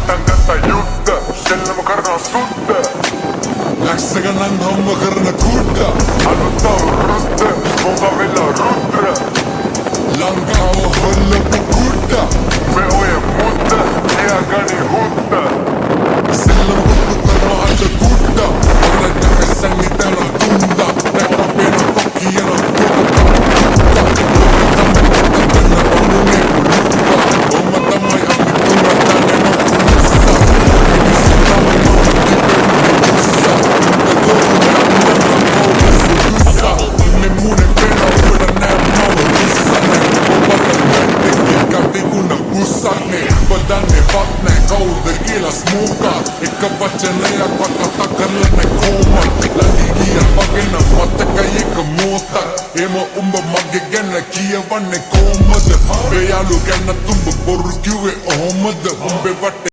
පටන් ගත්තා යුද්ධ සෙල්ලම කරනවා සුද්ධ ලක්ෂ ගණන් හම්බ කරන කුඩ්ඩ අලුත් අවුරුද්ද මොකා වෙලා රුද්‍ර ලංකාව හොල්ලපු කුඩ්ඩ මේ ඔය මුද්ද එයා ගනි හුද්ද සෙල්ලම කොට්ටු කරනවා අද කුඩ්ඩ ඔරජ්ජක සංගීතන තුන්ද නැක්ක පේන කොක්කියන Danne vatne kaude kilas mukaan Eikä vatseleja pakata karlenne kooman Lähikiä pakena matteka eikä muuta Emo umba magge gänne kievanne koomade Vejalu gänne tumba porkiue oomade Umbe vatte